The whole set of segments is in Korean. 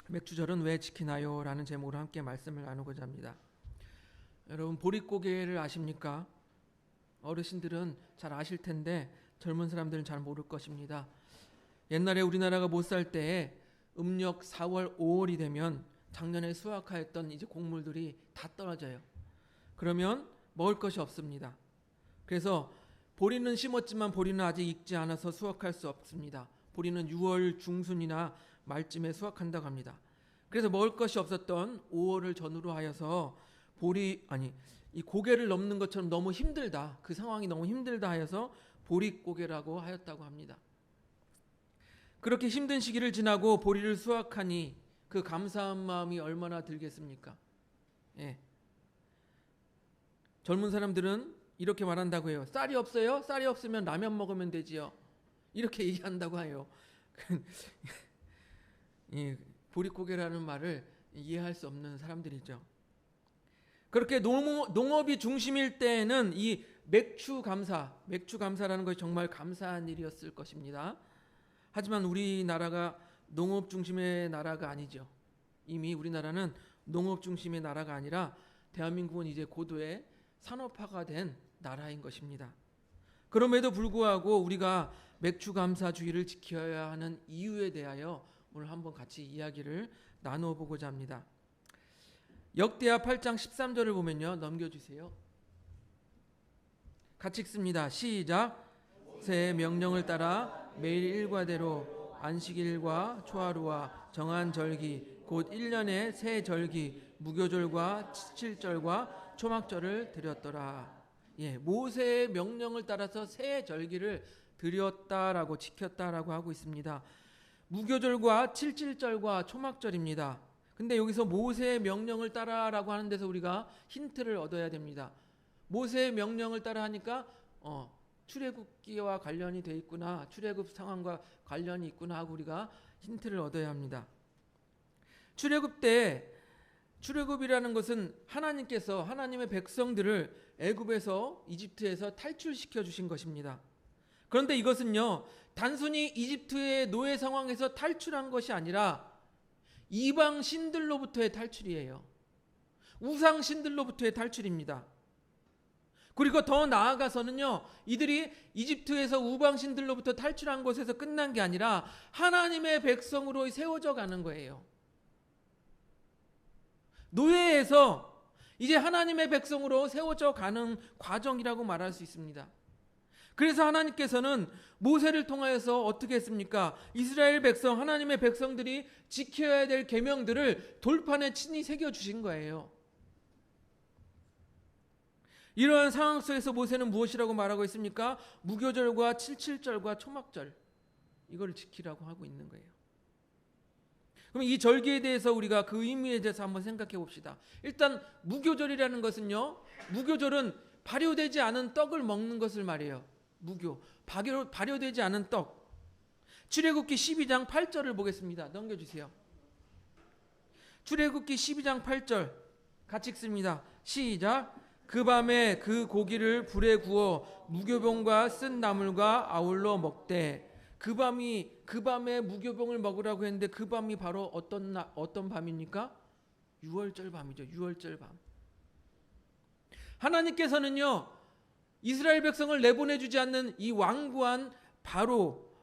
맥주절은 왜 지키나요? 라는 제목으로 함께 말씀을 나누고자 합니다. 여러분, 보릿고개를 아십니까? 어르신들은 잘 아실 텐데 젊은 사람들은 잘 모를 것입니다. 옛날에 우리나라가 못 살 때에 음력 4월 5월이 되면 작년에 수확하였던 이제 곡물들이 다 떨어져요. 그러면 먹을 것이 없습니다. 그래서 보리는 심었지만 보리는 아직 익지 않아서 수확할 수 없습니다. 보리는 6월 중순이나 말쯤에 수확한다고 합니다. 그래서 먹을 것이 없었던 5월을 전후로 하여서 이 고개를 넘는 것처럼 너무 힘들다, 그 상황이 너무 힘들다 하여서 보릿고개라고 하였다고 합니다. 그렇게 힘든 시기를 지나고 보리를 수확하니 그 감사한 마음이 얼마나 들겠습니까? 예. 젊은 사람들은 이렇게 말한다고 해요. 쌀이 없어요? 쌀이 없으면 라면 먹으면 되지요. 이렇게 얘기한다고 해요. 예, 보릿고개라는 말을 이해할 수 없는 사람들이죠. 그렇게 농업이 중심일 때에는 이 맥추 감사라는 것이 정말 감사한 일이었을 것입니다. 하지만 우리나라가 농업 중심의 나라가 아니죠. 이미 우리나라는 농업 중심의 나라가 아니라 대한민국은 이제 고도의 산업화가 된 나라인 것입니다. 그럼에도 불구하고 우리가 맥추 감사주의를 지켜야 하는 이유에 대하여 오늘 한번 같이 이야기를 나누어 보고자 합니다. 역대하 8장 13절을 보면요. 넘겨주세요. 같이 읽습니다. 시작. 새 명령을 따라 매일 일과대로 안식일과 초하루와 정한 절기 곧 1년의 새 절기 무교절과 칠칠절과 초막절을 드렸더라. 예, 모세의 명령을 따라서 새 절기를 드렸다라고 지켰다라고 하고 있습니다. 무교절과 칠칠절과 초막절입니다. 근데 여기서 모세의 명령을 따라라고 하는 데서 우리가 힌트를 얻어야 됩니다. 모세의 명령을 따라 하니까 출애굽기와 관련이 돼 있구나, 출애굽 상황과 관련이 있구나 하고 우리가 힌트를 얻어야 합니다. 출애굽이라는 것은 하나님께서 하나님의 백성들을 애굽에서 이집트에서 탈출시켜 주신 것입니다. 그런데 이것은요, 단순히 이집트의 노예 상황에서 탈출한 것이 아니라 이방 신들로부터의 탈출이에요. 우상 신들로부터의 탈출입니다. 그리고 더 나아가서는요, 이들이 이집트에서 우방 신들로부터 탈출한 곳에서 끝난 게 아니라 하나님의 백성으로 세워져 가는 거예요. 노예에서 이제 하나님의 백성으로 세워져 가는 과정이라고 말할 수 있습니다. 그래서 하나님께서는 모세를 통하여서 어떻게 했습니까? 이스라엘 백성, 하나님의 백성들이 지켜야 될 계명들을 돌판에 친히 새겨주신 거예요. 이러한 상황 속에서 모세는 무엇이라고 말하고 있습니까? 무교절과 칠칠절과 초막절, 이걸 지키라고 하고 있는 거예요. 그럼 이 절기에 대해서 우리가 그 의미에 대해서 한번 생각해 봅시다. 일단 무교절이라는 것은요, 무교절은 발효되지 않은 떡을 먹는 것을 말해요. 발효되지 않은 떡. 출애굽기 12장 8절을 보겠습니다. 넘겨주세요. 출애굽기 12장 8절 같이 읽습니다. 시작. 그 밤에 그 고기를 불에 구워 무교병과 쓴 나물과 아울러 먹되. 그 밤에 무교병을 먹으라고 했는데 그 밤이 바로 어떤 밤입니까? 유월절 밤이죠. 유월절 밤. 하나님께서는요, 이스라엘 백성을 내보내주지 않는 이 완고한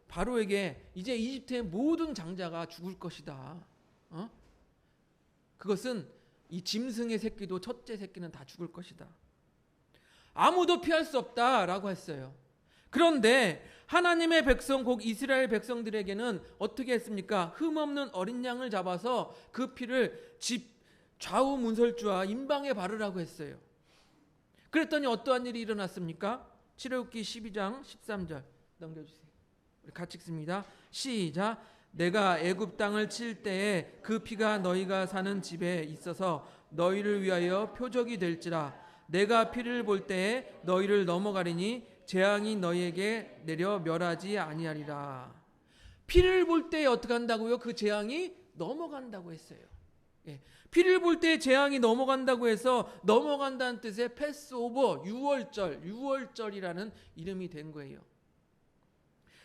바로에게 이제 이집트의 모든 장자가 죽을 것이다. 그것은 이 짐승의 새끼도 첫째 새끼는 다 죽을 것이다. 아무도 피할 수 없다라고 했어요. 그런데 하나님의 백성, 곧 이스라엘 백성들에게는 어떻게 했습니까? 흠없는 어린 양을 잡아서 그 피를 집 좌우 문설주와 임방에 바르라고 했어요. 그랬더니 어떠한 일이 일어났습니까? 출애굽기 12장 13절 넘겨주세요. 우리 같이 읽습니다. 시작. 내가 애굽 땅을 칠 때에 그 피가 너희가 사는 집에 있어서 너희를 위하여 표적이 될지라. 내가 피를 볼 때에 너희를 넘어가리니 재앙이 너희에게 내려 멸하지 아니하리라. 피를 볼 때에 어떻게 한다고요? 그 재앙이 넘어간다고 했어요. 예. 피를 볼 때 재앙이 넘어간다고 해서 넘어간다는 뜻의 패스오버, 유월절이라는 이름이 된 거예요.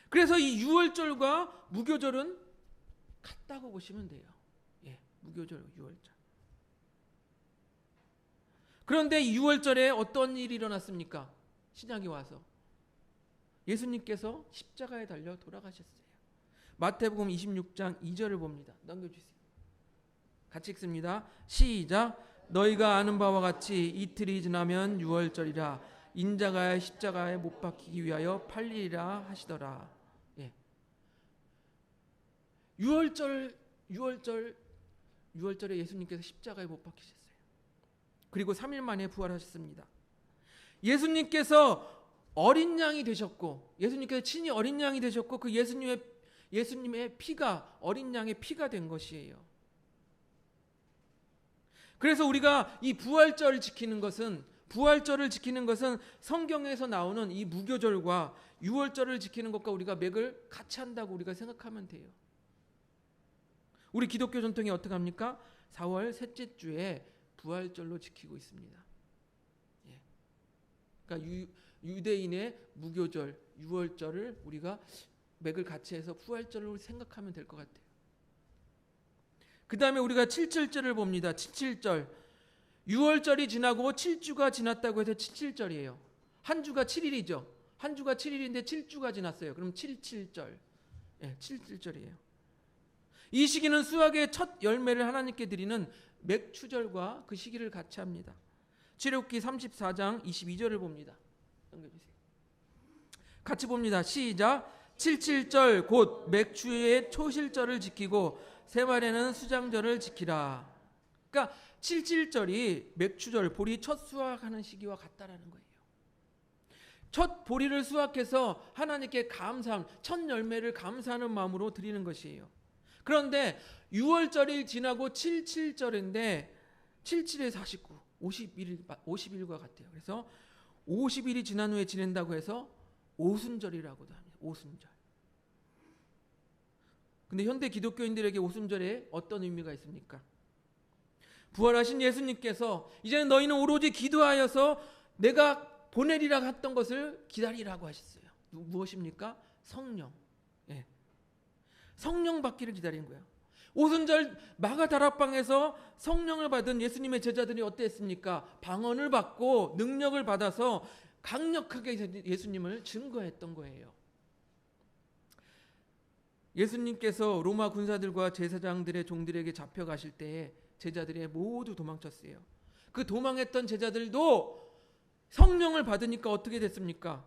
그래서 이 유월절과 무교절은 같다고 보시면 돼요. 예, 무교절, 유월절. 그런데 이 유월절에 어떤 일이 일어났습니까? 신약이 와서 예수님께서 십자가에 달려 돌아가셨어요. 마태복음 26장 2절을 봅니다. 넘겨주세요. 같이 읽습니다. 시작. 너희가 아는 바와 같이 이틀이 지나면 유월절이라 인자가 십자가에 못 박히기 위하여 팔리리라 하시더라. 예. 유월절에 예수님께서 십자가에 못 박히셨어요. 그리고 3일 만에 부활하셨습니다. 예수님께서 어린 양이 되셨고, 예수님께서 친히 어린 양이 되셨고, 그 예수님의 피가 어린 양의 피가 된 것이에요. 그래서 우리가 이 부활절을 지키는 것은 성경에서 나오는 이 무교절과 유월절을 지키는 것과 우리가 맥을 같이 한다고 우리가 생각하면 돼요. 우리 기독교 전통이 어떻게 합니까? 4월 셋째 주에 부활절로 지키고 있습니다. 예. 그러니까 유대인의 무교절, 유월절을 우리가 맥을 같이 해서 부활절로 생각하면 될 것 같아요. 그 다음에 우리가 7.7절을 봅니다. 7.7절. 6월절이 지나고 7주가 지났다고 해서 7.7절이에요. 한 주가 7일이죠. 한 주가 7일인데 7주가 지났어요. 그럼 7.7절. 예, 7.7절이에요. 이 시기는 수확의 첫 열매를 하나님께 드리는 맥추절과 그 시기를 같이 합니다. 출애굽기 34장 22절을 봅니다. 넘겨주세요. 같이 봅니다. 시작. 7.7절 곧 맥추의 초실절을 지키고 새말에는 수장절을 지키라. 그러니까 7.7절이 맥추절, 보리 첫 수확하는 시기와 같다라는 거예요. 첫 보리를 수확해서 하나님께 감사함, 첫 열매를 감사하는 마음으로 드리는 것이에요. 그런데 6월절이 지나고 7.7절인데 77에 49, 50일과 같아요. 그래서 50일이 지난 후에 지낸다고 해서 오순절이라고도 합니다. 오순절. 근데 현대 기독교인들에게 오순절에 어떤 의미가 있습니까? 부활하신 예수님께서 이제는 너희는 오로지 기도하여서 내가 보내리라 했던 것을 기다리라고 하셨어요. 무엇입니까? 성령. 예. 성령 받기를 기다린 거예요. 오순절 마가 다락방에서 성령을 받은 예수님의 제자들이 어땠습니까? 방언을 받고 능력을 받아서 강력하게 예수님을 증거했던 거예요. 예수님께서 로마 군사들과 제사장들의 종들에게 잡혀가실 때에 제자들이 모두 도망쳤어요. 그 도망했던 제자들도 성령을 받으니까 어떻게 됐습니까?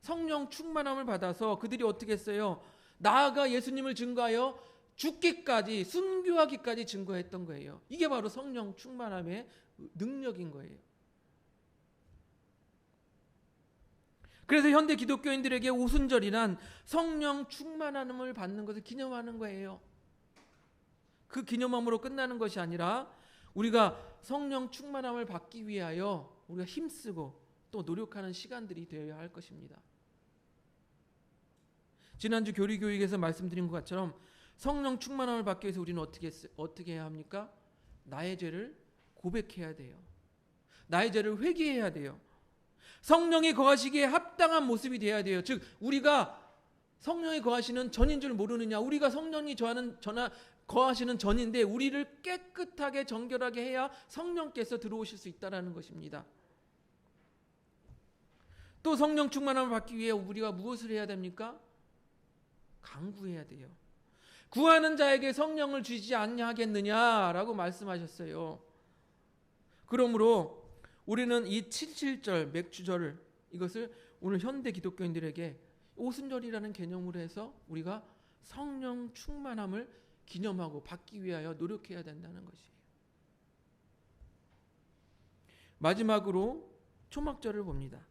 성령 충만함을 받아서 그들이 어떻게 했어요? 나아가 예수님을 증거하여 죽기까지, 순교하기까지 증거했던 거예요. 이게 바로 성령 충만함의 능력인 거예요. 그래서 현대 기독교인들에게 오순절이란 성령 충만함을 받는 것을 기념하는 거예요. 그 기념함으로 끝나는 것이 아니라 우리가 성령 충만함을 받기 위하여 우리가 힘쓰고 또 노력하는 시간들이 되어야 할 것입니다. 지난주 교리교육에서 말씀드린 것처럼 성령 충만함을 받기 위해서 우리는 어떻게 해야 합니까? 나의 죄를 고백해야 돼요. 나의 죄를 회개해야 돼요. 성령이 거하시기에 합당한 모습이 되어야 돼요. 즉 우리가 성령이 거하시는 전인 줄 모르느냐? 우리가 성령이 거하시는 전인데 우리를 깨끗하게 정결하게 해야 성령께서 들어오실 수 있다는 것입니다. 또 성령 충만함을 받기 위해 우리가 무엇을 해야 됩니까? 간구해야 돼요. 구하는 자에게 성령을 주지 아니하겠느냐라고 말씀하셨어요. 그러므로 우리는 이 77절 맥주절을 이것을 오늘 현대 기독교인들에게 오순절이라는 개념으로 해서 우리가 성령 충만함을 기념하고 받기 위하여 노력해야 된다는 것이에요. 마지막으로 초막절을 봅니다.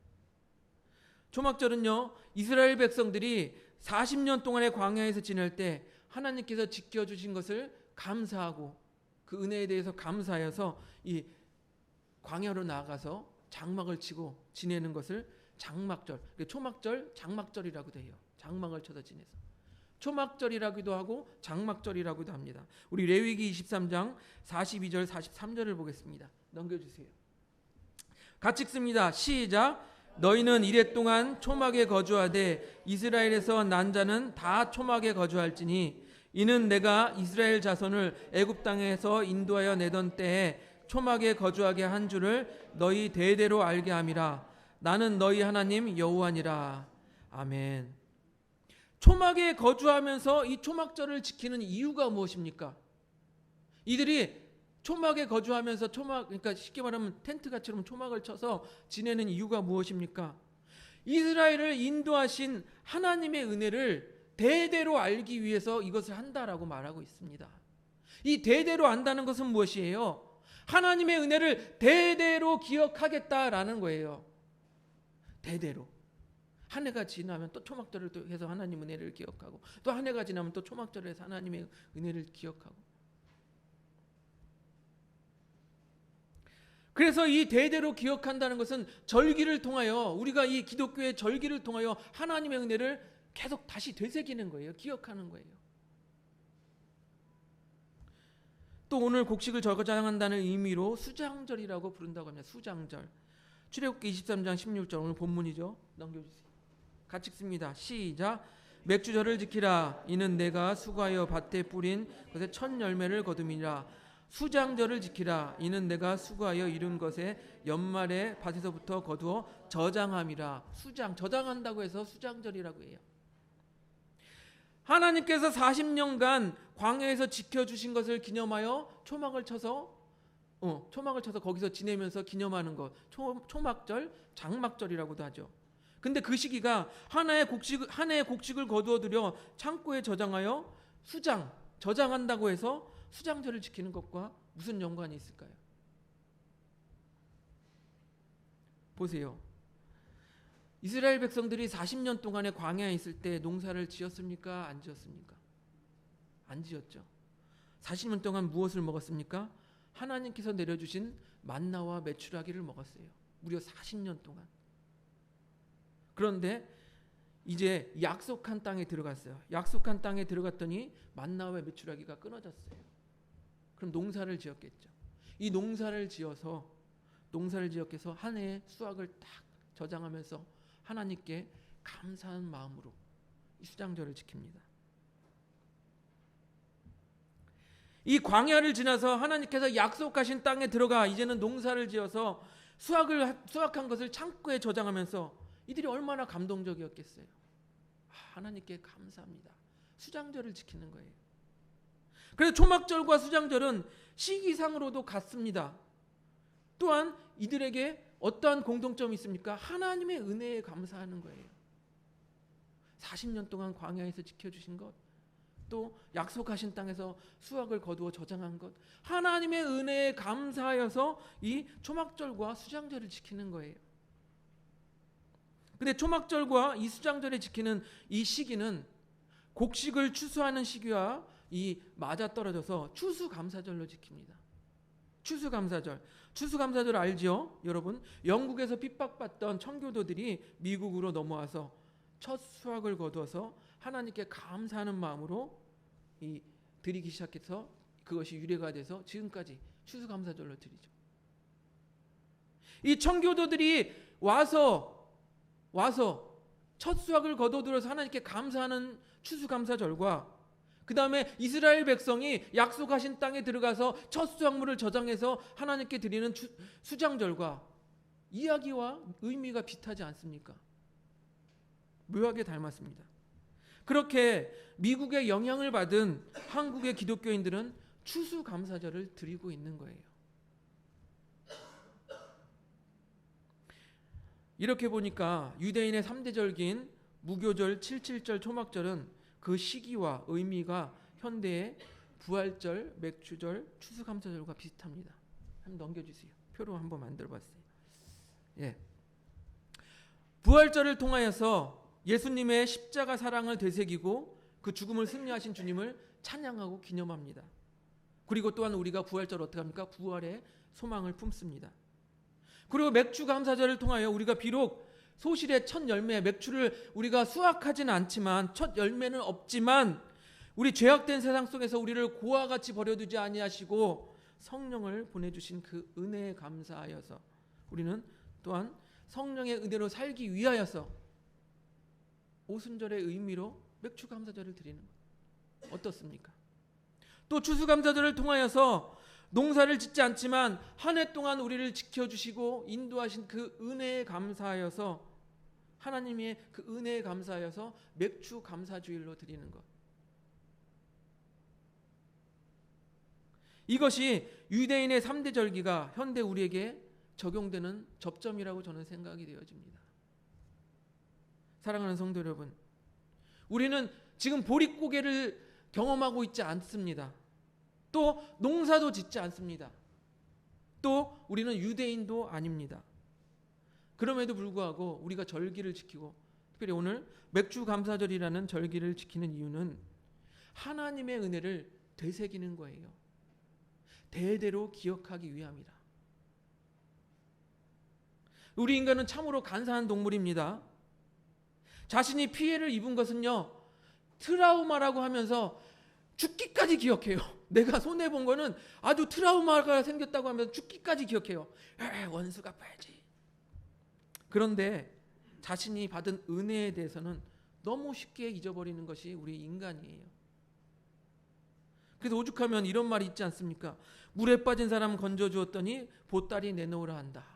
초막절은요, 이스라엘 백성들이 40년 동안의 광야에서 지낼 때 하나님께서 지켜주신 것을 감사하고 그 은혜에 대해서 감사하여서 이 광야로 나아가서 장막을 치고 지내는 것을 장막절, 초막절, 장막절이라고도 해요. 장막을 쳐서 지내서. 초막절이라기도 하고 장막절이라고도 합니다. 우리 레위기 23장 42절 43절을 보겠습니다. 넘겨주세요. 같이 읽습니다. 시작. 너희는 이랫동안 초막에 거주하되 이스라엘에서 난 자는 다 초막에 거주할지니 이는 내가 이스라엘 자손을 애굽 땅에서 인도하여 내던 때에 초막에 거주하게 한 줄을 너희 대대로 알게 함이라. 나는 너희 하나님 여호와니라. 아멘. 초막에 거주하면서 이 초막절을 지키는 이유가 무엇입니까? 이들이 초막에 거주하면서 그러니까 쉽게 말하면 텐트같이처럼 초막을 쳐서 지내는 이유가 무엇입니까? 이스라엘을 인도하신 하나님의 은혜를 대대로 알기 위해서 이것을 한다라고 말하고 있습니다. 이 대대로 안다는 것은 무엇이에요? 하나님의 은혜를 대대로 기억하겠다라는 거예요. 대대로. 한 해가 지나면 또 초막절을 또 해서 하나님 은혜를 기억하고, 또 한 해가 지나면 또 초막절을 해서 하나님의 은혜를 기억하고. 그래서 이 대대로 기억한다는 것은 절기를 통하여, 우리가 이 기독교의 절기를 통하여 하나님의 은혜를 계속 다시 되새기는 거예요. 기억하는 거예요. 또 오늘 곡식을 저장한다는 의미로 수장절이라고 부른다고 합니다. 수장절. 출애굽기 23장 16절 오늘 본문이죠. 넘겨주세요. 같이 읽습니다. 시작. 맥주절을 지키라. 이는 내가 수고하여 밭에 뿌린 것의 첫 열매를 거둠이라. 수장절을 지키라. 이는 내가 수고하여 이룬 것에 연말에 밭에서부터 거두어 저장함이라. 수장, 저장한다고 해서 수장절이라고 해요. 하나님께서 40년간 광야에서 지켜주신 것을 기념하여 초막을 쳐서 거기서 지내면서 기념하는 것, 초막절, 장막절이라고도 하죠. 근데 그 시기가 한 해의 곡식을 거두어 들여 창고에 저장하여 저장한다고 해서 수장절을 지키는 것과 무슨 연관이 있을까요? 보세요. 이스라엘 백성들이 40년 동안의 광야에 있을 때 농사를 지었습니까? 안 지었습니까? 안 지었죠. 40년 동안 무엇을 먹었습니까? 하나님께서 내려주신 만나와 메추라기를 먹었어요. 무려 40년 동안. 그런데 이제 약속한 땅에 들어갔어요. 약속한 땅에 들어갔더니 만나와 메추라기가 끊어졌어요. 그럼 농사를 지었겠죠. 이 농사를 지어서 한 해의 수확을 딱 저장하면서 하나님께 감사한 마음으로 이 수장절을 지킵니다. 이 광야를 지나서 하나님께서 약속하신 땅에 들어가 이제는 농사를 지어서 수확한 것을 창고에 저장하면서 이들이 얼마나 감동적이었겠어요. 하나님께 감사합니다. 수장절을 지키는 거예요. 그래서 초막절과 수장절은 시기상으로도 같습니다. 또한 이들에게 어떠한 공통점이 있습니까? 하나님의 은혜에 감사하는 거예요. 40년 동안 광야에서 지켜주신 것, 또 약속하신 땅에서 수확을 거두어 저장한 것, 하나님의 은혜에 감사하여서 이 초막절과 수장절을 지키는 거예요. 근데 초막절과 이 수장절을 지키는 이 시기는 곡식을 추수하는 시기와 이 맞아떨어져서 추수감사절로 지킵니다. 추수감사절 알죠? 여러분, 영국에서 핍박받던 청교도들이 미국으로 넘어와서 첫 수확을 거두어서 하나님께 감사하는 마음으로 드리기 시작해서 그것이 유래가 돼서 지금까지 추수감사절로 드리죠. 이 청교도들이 와서 첫 수확을 거둬들여서 하나님께 감사하는 추수감사절과 그 다음에 이스라엘 백성이 약속하신 땅에 들어가서 첫 수확물을 저장해서 하나님께 드리는 수장절과 이야기와 의미가 비슷하지 않습니까? 묘하게 닮았습니다. 그렇게 미국의 영향을 받은 한국의 기독교인들은 추수감사절을 드리고 있는 거예요. 이렇게 보니까 유대인의 3대 절기인 무교절, 77절, 초막절은 그 시기와 의미가 현대의 부활절, 맥주절, 추수감사절과 비슷합니다. 한번 넘겨주세요. 표로 한번 만들어봤어요. 예. 부활절을 통하여서 예수님의 십자가 사랑을 되새기고 그 죽음을 승리하신 주님을 찬양하고 기념합니다. 그리고 또한 우리가 부활절 어떻게 합니까? 부활의 소망을 품습니다. 그리고 맥주감사절을 통하여 우리가 비록 소실의 첫 열매, 맥주를 우리가 수확하지는 않지만, 첫 열매는 없지만 우리 죄악된 세상 속에서 우리를 고와 같이 버려두지 아니하시고 성령을 보내주신 그 은혜에 감사하여서 우리는 또한 성령의 은혜로 살기 위하여서 오순절의 의미로 맥주 감사절을 드리는 것 어떻습니까? 또 추수감사절을 통하여서 농사를 짓지 않지만 한 해 동안 우리를 지켜주시고 인도하신 그 은혜에 감사하여서, 하나님의 그 은혜에 감사하여서 맥주 감사주일로 드리는 것, 이것이 유대인의 3대 절기가 현대 우리에게 적용되는 접점이라고 저는 생각이 되어집니다. 사랑하는 성도 여러분, 우리는 지금 보릿고개를 경험하고 있지 않습니다. 또 농사도 짓지 않습니다. 또 우리는 유대인도 아닙니다. 그럼에도 불구하고 우리가 절기를 지키고, 특별히 오늘 맥주 감사절이라는 절기를 지키는 이유는 하나님의 은혜를 되새기는 거예요. 대대로 기억하기 위함이라. 우리 인간은 참으로 간사한 동물입니다. 자신이 피해를 입은 것은요, 트라우마라고 하면서 죽기까지 기억해요. 내가 손해본 거는 아주 트라우마가 생겼다고 하면서 죽기까지 기억해요. 원수 갚아야지. 그런데 자신이 받은 은혜에 대해서는 너무 쉽게 잊어버리는 것이 우리 인간이에요. 그래서 오죽하면 이런 말이 있지 않습니까? 물에 빠진 사람 건져주었더니 보따리 내놓으라 한다.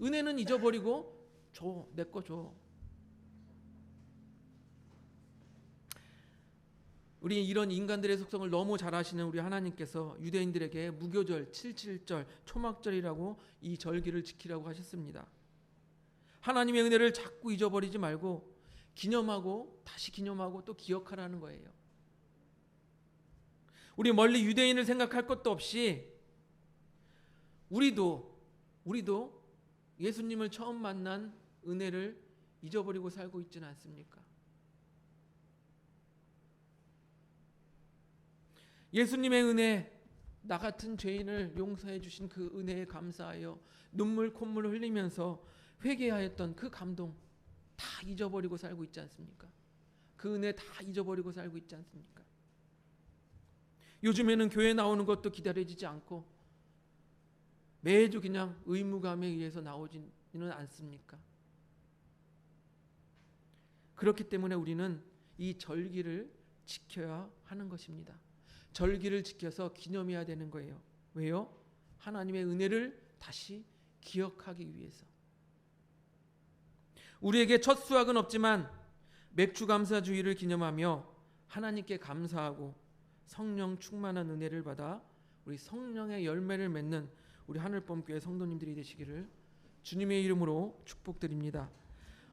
은혜는 잊어버리고 줘, 내 거 줘. 우리 이런 인간들의 속성을 너무 잘 아시는 우리 하나님께서 유대인들에게 무교절, 77절, 초막절이라고 이 절기를 지키라고 하셨습니다. 하나님의 은혜를 자꾸 잊어버리지 말고 기념하고 다시 기념하고 또 기억하라는 거예요. 우리 멀리 유대인을 생각할 것도 없이 우리도 예수님을 처음 만난 은혜를 잊어버리고 살고 있지는 않습니까? 예수님의 은혜, 나 같은 죄인을 용서해 주신 그 은혜에 감사하여 눈물 콧물 흘리면서 회개하였던 그 감동 다 잊어버리고 살고 있지 않습니까? 그 은혜 다 잊어버리고 살고 있지 않습니까? 요즘에는 교회 나오는 것도 기다려지지 않고 매주 그냥 의무감에 의해서 나오지는 않습니까? 그렇기 때문에 우리는 이 절기를 지켜야 하는 것입니다. 절기를 지켜서 기념해야 되는 거예요. 왜요? 하나님의 은혜를 다시 기억하기 위해서. 우리에게 첫 수확은 없지만 맥주 감사주의를 기념하며 하나님께 감사하고 성령 충만한 은혜를 받아 우리 성령의 열매를 맺는 우리 하늘범교회 성도님들이 되시기를 주님의 이름으로 축복드립니다.